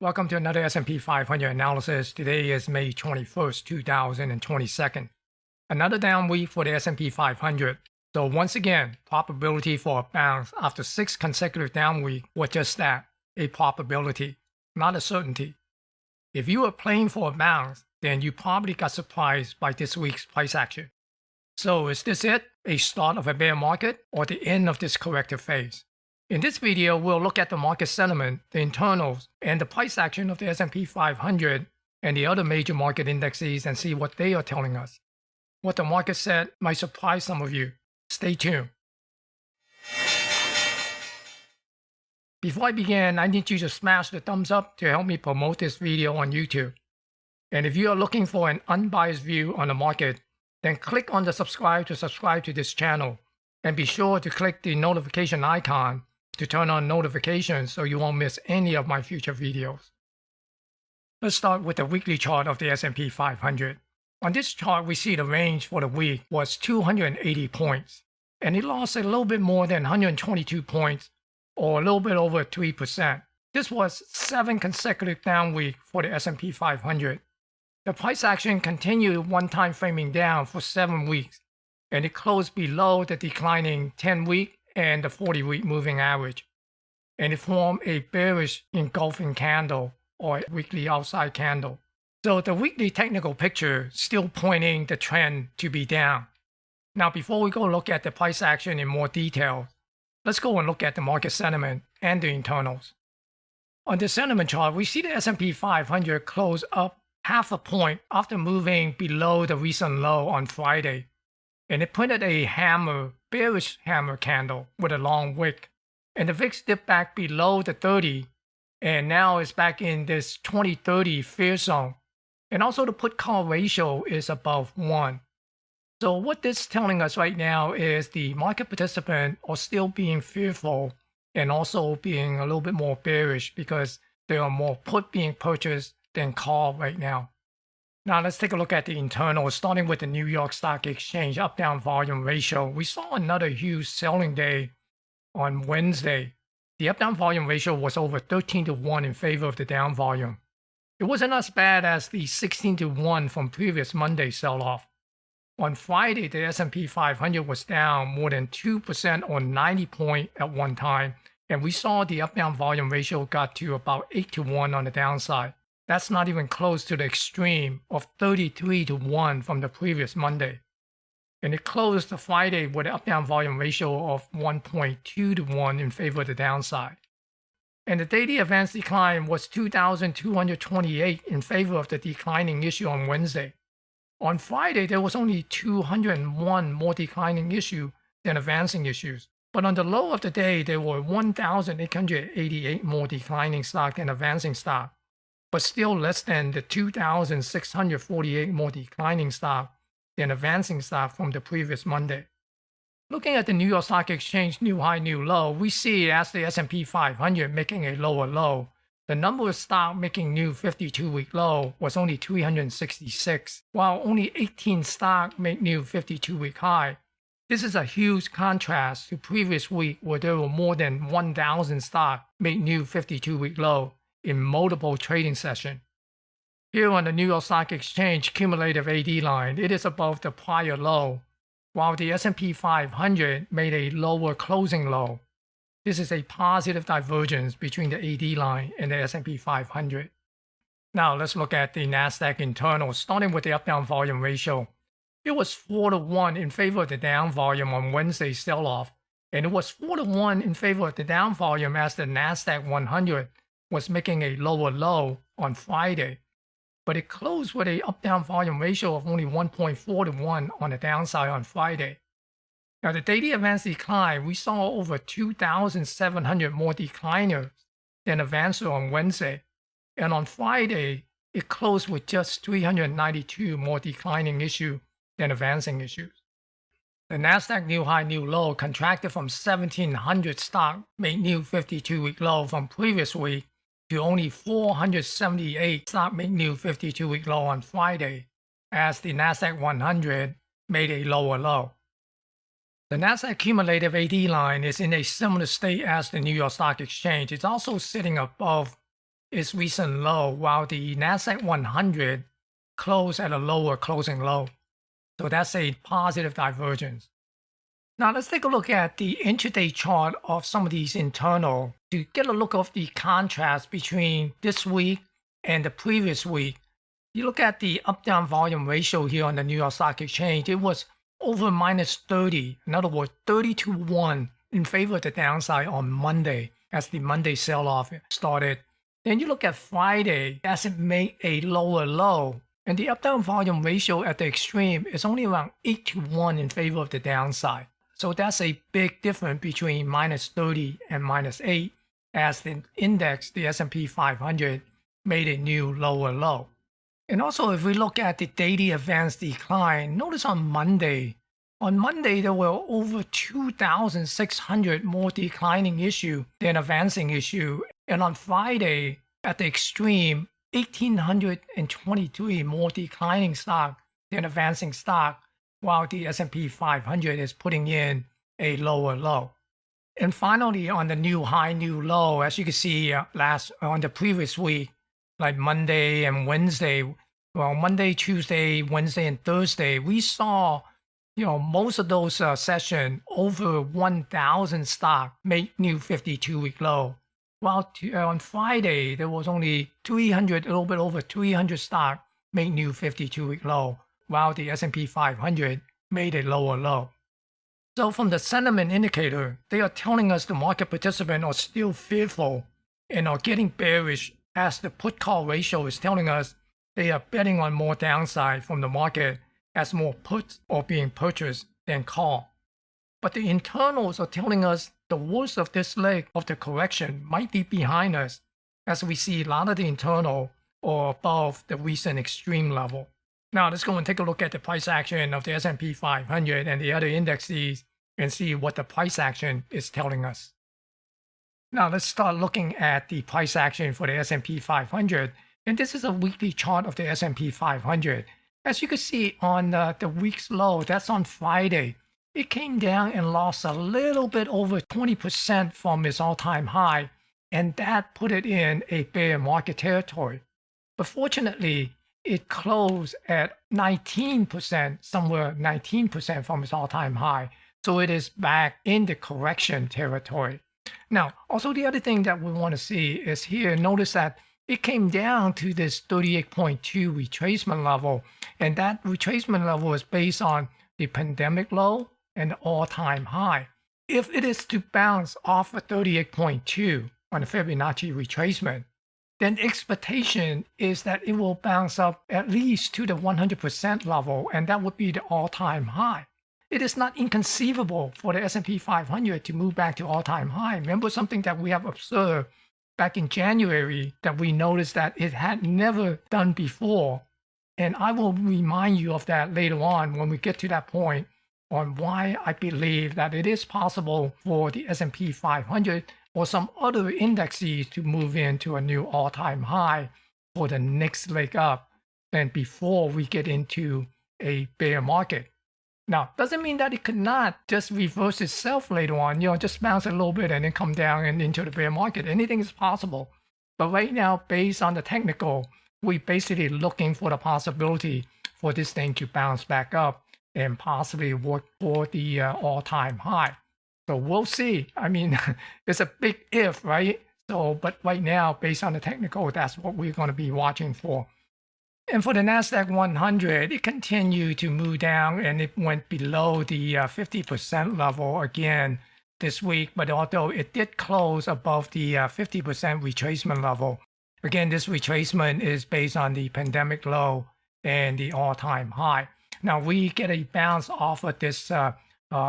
Welcome to another S&P 500 analysis. Today is May 21st, 2022. Another down week for the S&P 500. So once again, probability for a bounce after 6 consecutive down weeks was just that, a probability, not a certainty. If you were playing for a bounce, then you probably got surprised by this week's price action. So is this it, a start of a bear market, or the end of this corrective phase? In this video, we'll look at the market sentiment, the internals, and the price action of the S&P 500 and the other major market indexes and see what they are telling us. What the market said might surprise some of you. Stay tuned. Before I begin, I need you to smash the thumbs up to help me promote this video on YouTube. And if you are looking for an unbiased view on the market, then click on the subscribe to subscribe to this channel. And be sure to click the notification icon to turn on notifications so you won't miss any of my future videos. Let's start with the weekly chart of the S&P 500. On this chart, we see the range for the week was 280 points, and it lost a little bit more than 122 points, or a little bit over 3%. This was 7 consecutive down weeks for the S&P 500. The price action continued one time framing down for 7 weeks, and it closed below the declining 10-week and the 40-week moving average, and it formed a bearish engulfing candle or a weekly outside candle. So the weekly technical picture still pointing the trend to be down. Now before we go look at the price action in more detail, let's go and look at the market sentiment and the internals. On the sentiment chart, we see the S&P 500 close up half a point after moving below the recent low on Friday. And it printed a bearish hammer candle with a long wick. And the VIX dipped back below the 30, and now it's back in this 20-30 fear zone. And also the put-call ratio is above 1. So what this is telling us right now is the market participants are still being fearful and also being a little bit more bearish because there are more put being purchased than call right now. Now let's take a look at the internals, starting with the New York Stock Exchange up-down volume ratio. We saw another huge selling day on Wednesday. The up-down volume ratio was over 13-1 in favor of the down volume. It wasn't as bad as the 16-1 from previous Monday sell-off. On Friday, the S&P 500 was down more than 2% or 90 points at one time, and we saw the up-down volume ratio got to about 8-1 on the downside. That's not even close to the extreme of 33-1 from the previous Monday. And it closed the Friday with an up-down volume ratio of 1.2-1 in favor of the downside. And the daily advanced decline was 2,228 in favor of the declining issue on Wednesday. On Friday, there was only 201 more declining issue than advancing issues. But on the low of the day, there were 1,888 more declining stock than advancing stock, but still less than the 2,648 more declining stock than advancing stock from the previous Monday. Looking at the New York Stock Exchange new high, new low, we see as the S&P 500 making a lower low, the number of stock making new 52-week low was only 366, while only 18 stock make new 52-week high. This is a huge contrast to previous week where there were more than 1,000 stock make new 52-week low in multiple trading sessions. Here on the New York Stock Exchange cumulative AD line, it is above the prior low, while the S&P 500 made a lower closing low. This is a positive divergence between the AD line and the S&P 500. Now let's look at the NASDAQ internal, starting with the up-down volume ratio. It was 4-1 in favor of the down volume on Wednesday's sell-off, and it was 4-1 in favor of the down volume as the NASDAQ 100 was making a lower low on Friday, but it closed with a up-down volume ratio of only 1.4-1 on the downside on Friday. Now the daily advanced decline, we saw over 2,700 more decliners than advancers on Wednesday, and on Friday, it closed with just 392 more declining issues than advancing issues. The NASDAQ new high, new low contracted from 1,700 stock made new 52-week low from previous week to only 478 stock made new 52-week low on Friday, as the NASDAQ 100 made a lower low. The Nasdaq cumulative AD line is in a similar state as the New York Stock Exchange. It's also sitting above its recent low, while the Nasdaq 100 closed at a lower closing low. So that's a positive divergence. Now let's take a look at the intraday chart of some of these internal to get a look of the contrast between this week and the previous week. You look at the up-down volume ratio here on the New York Stock Exchange, it was over minus 30. In other words, 30 to 1 in favor of the downside on Monday as the Monday sell-off started. Then you look at Friday, as it made a lower low, and the up-down volume ratio at the extreme is only around 8 to 1 in favor of the downside. So that's a big difference between minus 30 and minus 8 as the index, the SP 500, made a new lower low. And also, if we look at the daily advanced decline, notice on Monday there were over 2,600 more declining issue than advancing issue. And on Friday, at the extreme, 1,823 more declining stock than advancing stock, while the S&P 500 is putting in a lower low. And finally, on the new high, new low, as you can see on the previous week, like Monday and Wednesday, well, Monday, Tuesday, Wednesday, and Thursday, we saw, most of those sessions over 1,000 stock make new 52-week low. While on Friday, there was only 300, a little bit over 300 stock make new 52-week low, while the S&P 500 made a lower low. So from the sentiment indicator, they are telling us the market participants are still fearful and are getting bearish, as the put-call ratio is telling us they are betting on more downside from the market as more puts are being purchased than call. But the internals are telling us the worst of this leg of the correction might be behind us, as we see a lot of the internal are above the recent extreme level. Now let's go and take a look at the price action of the S&P 500 and the other indexes and see what the price action is telling us. Now let's start looking at the price action for the S&P 500, and this is a weekly chart of the S&P 500. As you can see on the week's low, that's on Friday, it came down and lost a little bit over 20% from its all-time high, and that put it in a bear market territory. But fortunately, it closed at 19%, somewhere 19% from its all-time high. So it is back in the correction territory. Now, also the other thing that we want to see is here, notice that it came down to this 38.2 retracement level. And that retracement level is based on the pandemic low and the all-time high. If it is to bounce off of 38.2 on the Fibonacci retracement, then the expectation is that it will bounce up at least to the 100% level, and that would be the all-time high. It is not inconceivable for the S&P 500 to move back to all-time high. Remember something that we have observed back in January that we noticed that it had never done before. And I will remind you of that later on when we get to that point on why I believe that it is possible for the S&P 500 or some other indexes to move into a new all-time high for the next leg up than before we get into a bear market. Now, doesn't mean that it could not just reverse itself later on, just bounce a little bit and then come down and into the bear market. Anything is possible. But right now, based on the technical, we're basically looking for the possibility for this thing to bounce back up and possibly work for the all-time high. So we'll see. I mean, it's a big if, right? So, but right now, based on the technical, that's what we're going to be watching for. And for the Nasdaq 100, it continued to move down and it went below the 50% level again this week. But although it did close above the 50% retracement level, again, this retracement is based on the pandemic low and the all-time high. Now, we get a bounce off of this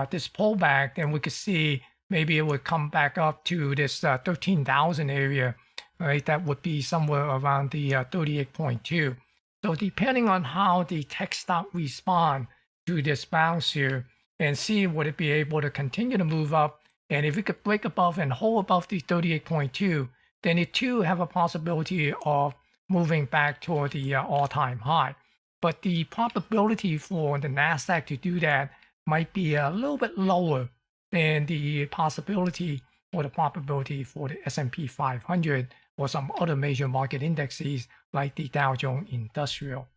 this pullback, then we could see maybe it would come back up to this 13,000 area, right? That would be somewhere around the 38.2. So depending on how the tech stock respond to this bounce here and see would it be able to continue to move up, and if it could break above and hold above the 38.2, then it too have a possibility of moving back toward the all-time high. But the probability for the Nasdaq to do that might be a little bit lower than the possibility or the probability for the S&P 500 or some other major market indexes like the Dow Jones Industrial.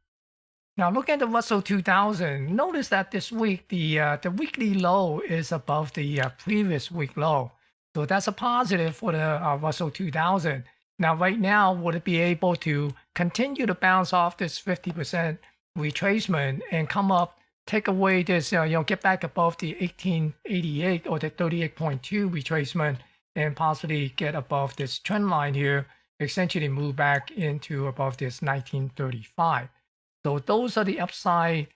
Now, look at the Russell 2000. Notice that this week, the weekly low is above the previous week low. So that's a positive for the Russell 2000. Now, right now, would it be able to continue to bounce off this 50% retracement and come up, take away this, get back above the 1888 or the 38.2 retracement and possibly get above this trend line here, essentially move back into above this 1935. So those are the upside,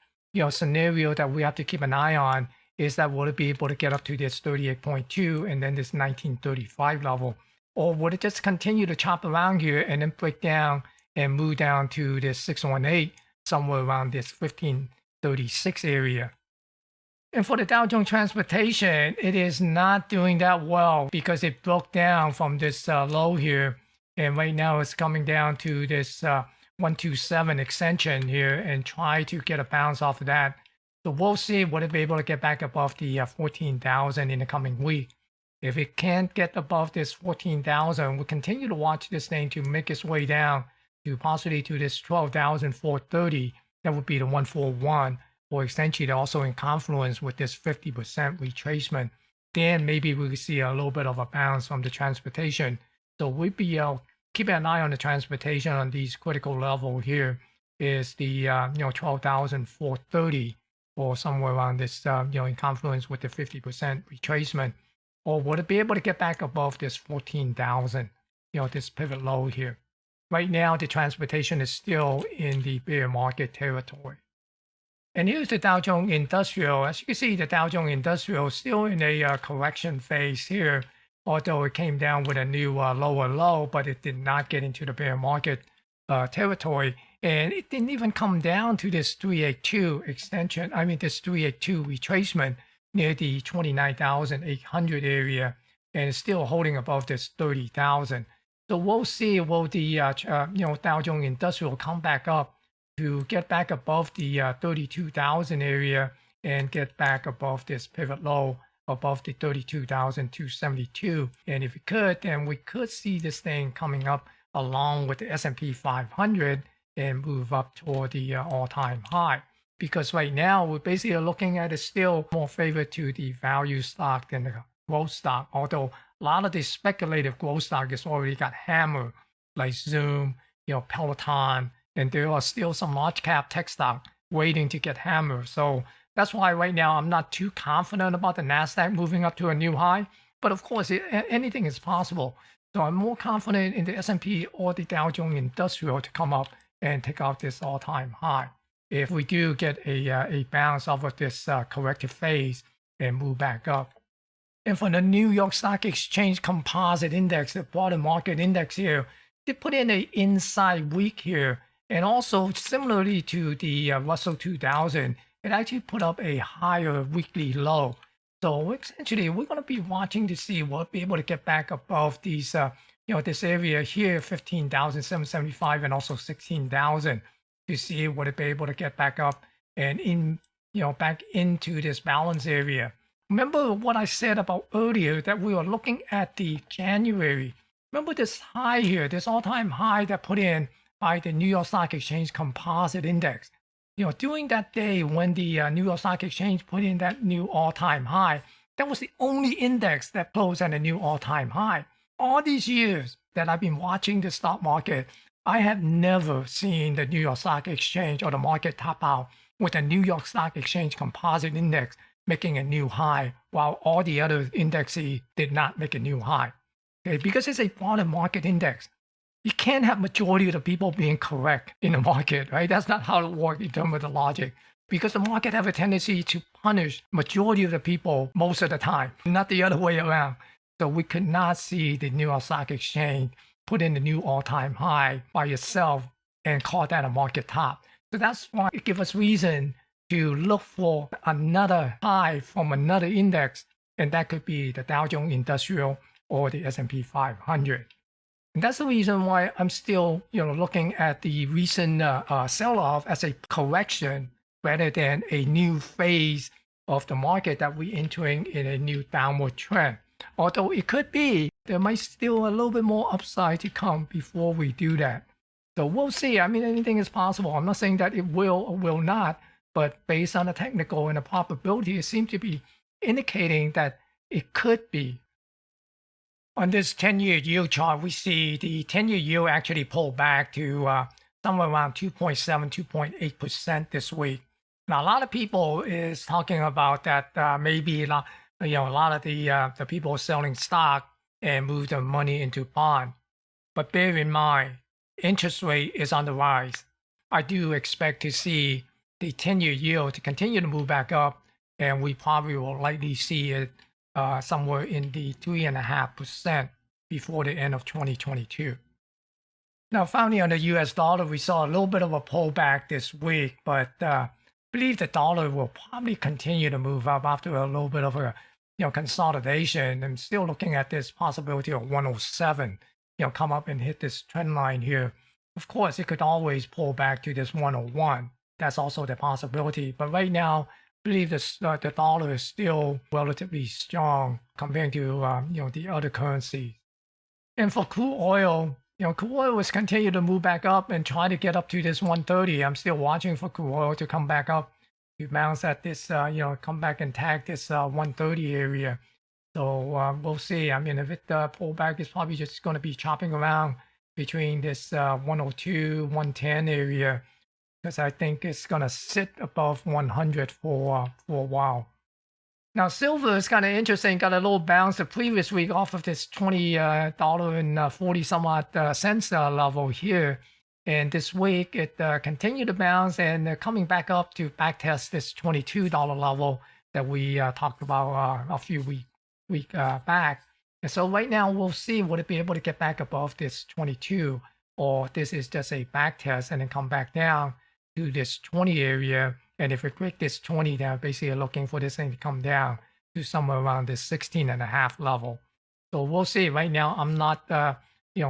scenario that we have to keep an eye on, is that will it be able to get up to this 38.2 and then this 1935 level, or would it just continue to chop around here and then break down and move down to this 618 somewhere around this 1536 area? And for the Dow Jones Transportation, it is not doing that well because it broke down from this low here, and right now it's coming down to this 127 extension here and try to get a bounce off of that. So we'll see would it be able to get back above the 14,000 in the coming week. If it can't get above this 14,000, we'll continue to watch this thing to make its way down to possibly to this 12,430. That would be the 141, or essentially also in confluence with this 50% retracement. Then maybe we could see a little bit of a bounce from the transportation. So we'll be keeping an eye on the transportation on these critical level here is the 12,430 or somewhere around this in confluence with the 50% retracement, or would it be able to get back above this 14,000, this pivot low here? Right now the transportation is still in the bear market territory. And here's the Dow Jones Industrial. As you can see, the Dow Jones Industrial is still in a correction phase here, although it came down with a new lower low, but it did not get into the bear market territory. And it didn't even come down to this 382 extension, this 382 retracement near the 29,800 area, and it's still holding above this 30,000. So we'll see, will the Dow Jones Industrial come back up to get back above the 32,000 area and get back above this pivot low above the 32,272. And if it could, then we could see this thing coming up along with the SP500 and move up toward the all-time high. Because right now we're basically looking at it still more favored to the value stock than the growth stock, although a lot of the speculative growth stock has already got hammered, like Zoom, Peloton, and there are still some large cap tech stock waiting to get hammered. So that's why right now I'm not too confident about the NASDAQ moving up to a new high. But of course, anything is possible. So I'm more confident in the S&P or the Dow Jones Industrial to come up and take out this all-time high if we do get a bounce off of this corrective phase and move back up. And for the New York Stock Exchange Composite Index, the broader market index here, they put in an inside week here. And also similarly to the Russell 2000, it actually put up a higher weekly low. So essentially, we're going to be watching to see we'll be able to get back above these, this area here, 15,775 and also 16,000 to see would it be able to get back up and back into this balance area. Remember what I said about earlier that we were looking at the January. Remember this high here, this all-time high that put in by the New York Stock Exchange Composite Index. During that day when the New York Stock Exchange put in that new all-time high, that was the only index that closed at a new all-time high. All these years that I've been watching the stock market, I have never seen the New York Stock Exchange or the market top out with the New York Stock Exchange Composite Index making a new high, while all the other indexes did not make a new high. Okay, because it's a broader market index. You can't have majority of the people being correct in the market, right? That's not how it works in terms of the logic. Because the market have a tendency to punish majority of the people most of the time, not the other way around. So we could not see the New York Stock Exchange put in the new all-time high by itself and call that a market top. So that's why it gives us reason to look for another high from another index, and that could be the Dow Jones Industrial or the S&P 500. And that's the reason why I'm still, looking at the recent sell-off as a correction rather than a new phase of the market that we're entering in a new downward trend. Although it could be, there might still a little bit more upside to come before we do that. So we'll see. I mean, anything is possible. I'm not saying that it will or will not, but based on the technical and the probability, it seems to be indicating that it could be. On this 10-year yield chart, we see the 10-year yield actually pulled back to somewhere around 2.7, 2.8% this week. Now, a lot of people is talking about that maybe a lot of the people selling stock and move their money into bond. But bear in mind, interest rate is on the rise. I do expect to see the 10-year yield to continue to move back up, and we probably will likely see it somewhere in the 3.5% before the end of 2022. Now, finally, on the US dollar, we saw a little bit of a pullback this week, but I believe the dollar will probably continue to move up after a little bit of a consolidation. I'm still looking at this possibility of 107, come up and hit this trend line here. Of course, it could always pull back to this 101. That's also the possibility. But right now, I believe the dollar is still relatively strong compared to the other currencies. And for crude oil, crude oil has continued to move back up and try to get up to this 130. I'm still watching for crude oil to come back up, to bounce at this, come back and tag this 130 area. So we'll see. I mean, if it pull back, it's probably just going to be chopping around between this 102, 110 area, because I think it's going to sit above 100 for a while. Now, silver is kind of interesting. Got a little bounce the previous week off of this $20.40 some odd cents level here. And this week, it continued to bounce and coming back up to backtest this $22 level that we talked about a few weeks back. And so right now, we'll see, will it be able to get back above this 22, or this is just a backtest and then come back down to this 20 area. And if we break this 20 down, basically looking for this thing to come down to somewhere around this 16.5 level. So we'll see. Right now, I'm not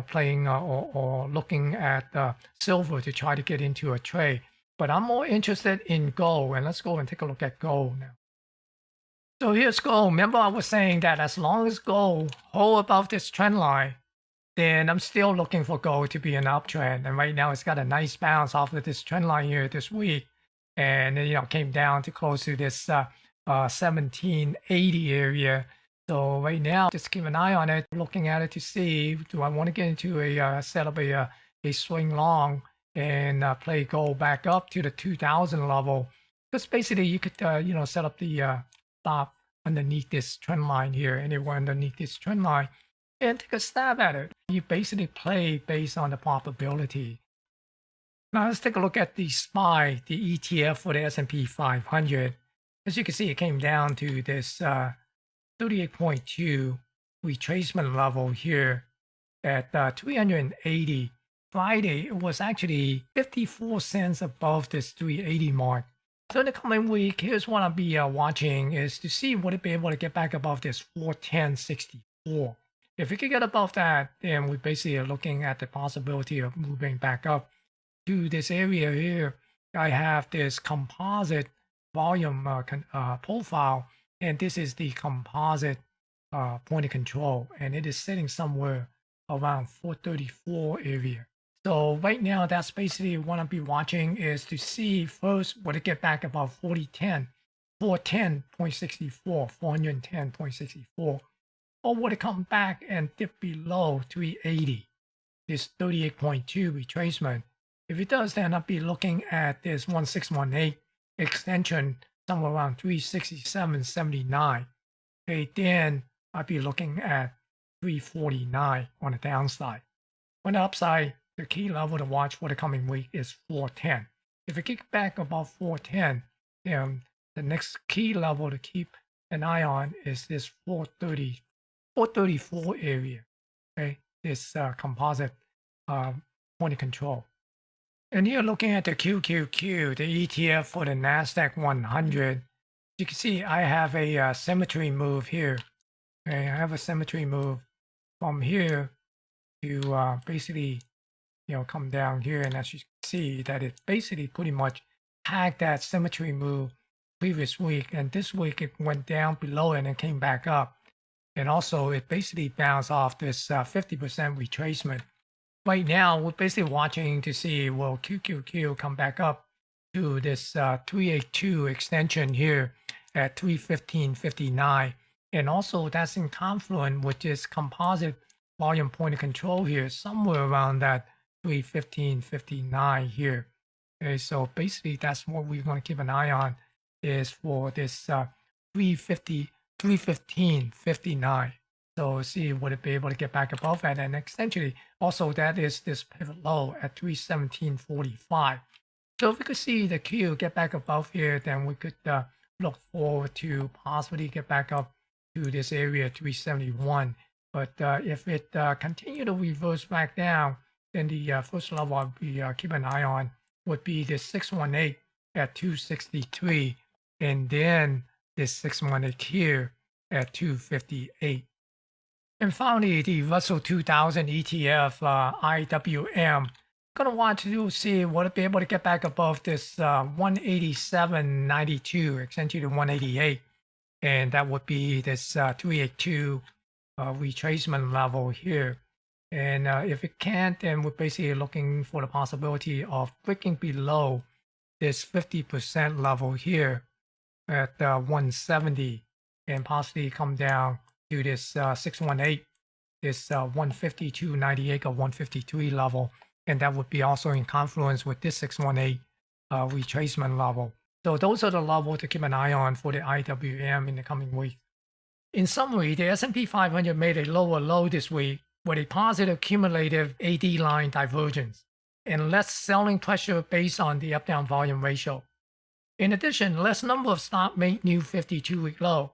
playing or looking at silver to try to get into a trade, but I'm more interested in gold. And let's go and take a look at gold now. So here's gold. Remember, I was saying that as long as gold hold above this trend line, then I'm still looking for gold to be an uptrend. And right now, it's got a nice bounce off of this trend line here this week, and came down to close to this 1780 area. So right now, just keep an eye on it, looking at it to see, do I want to get into a set up a swing long and play gold back up to the 2000 level? Because basically, you could set up the stop underneath this trend line here, anywhere underneath this trend line, and take a stab at it. You basically play based on the probability. Now let's take a look at the SPY, the ETF for the SP500. As you can see, it came down to this 38.2 retracement level here at 380. Friday, it was actually 54 cents above this 380 mark. So in the coming week, here's what I'll be watching, is to see would it be able to get back above this 410.64. If we could get above that, then we basically are looking at the possibility of moving back up to this area here. I have this composite volume profile, and this is the composite point of control, and it is sitting somewhere around 434 area. So right now, that's basically what I'll be watching, is to see first, would it get back above 410.64, 410.64, or would it come back and dip below 380, this 38.2 retracement? If it does, then I'll be looking at this 1618 extension somewhere around 367.79. Okay, then I'll be looking at 349 on the downside. On the upside, the key level to watch for the coming week is 410. If it kicks back above 410, then the next key level to keep an eye on is this 434 area. Okay, this composite point of control. And here looking at the QQQ, the ETF for the NASDAQ 100, you can see I have a symmetry move here. Okay, I have a symmetry move from here to basically, come down here. And as you can see, that it basically pretty much tagged that symmetry move previous week. And this week it went down below it and came back up. And also, it basically bounced off this 50% retracement. Right now, we're basically watching to see will QQQ come back up to this 382 extension here at 315.59. And also, that's in confluence with this composite volume point of control here, somewhere around that 315.59 here. Okay, so basically, that's what we're going to keep an eye on is for this 315.59. So see, would it be able to get back above that? And essentially, also that is this pivot low at 317.45. So if we could see the Q get back above here, then we could look forward to possibly get back up to this area 371. But if it continue to reverse back down, then the first level I'll be keep an eye on would be this 618 at 263, and then this 618 here at 258. And finally, the Russell 2000 ETF IWM. Going to want to see will it be able to get back above this 187.92, essentially to 188, and that would be this 382 retracement level here. And if it can't, then we're basically looking for the possibility of breaking below this 50% level here at 170 and possibly come down to this 618, this 152.98 or 153 level. And that would be also in confluence with this 618 retracement level. So those are the levels to keep an eye on for the IWM in the coming week. In summary, the S&P 500 made a lower low this week with a positive cumulative AD line divergence and less selling pressure based on the up-down volume ratio. In addition, less number of stocks made new 52-week low.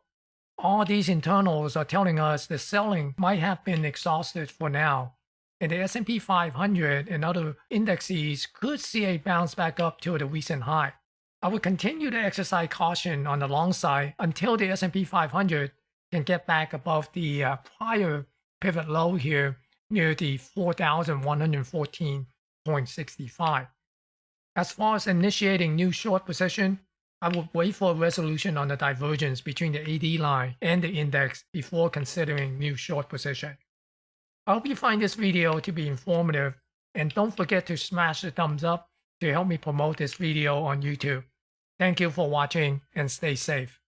All these internals are telling us the selling might have been exhausted for now, and the S&P 500 and other indexes could see a bounce back up to the recent high. I will continue to exercise caution on the long side until the S&P 500 can get back above the prior pivot low here near the 4,114.65. As far as initiating new short position, I would wait for a resolution on the divergence between the AD line and the index before considering new short position. I hope you find this video to be informative, and don't forget to smash the thumbs up to help me promote this video on YouTube. Thank you for watching and stay safe.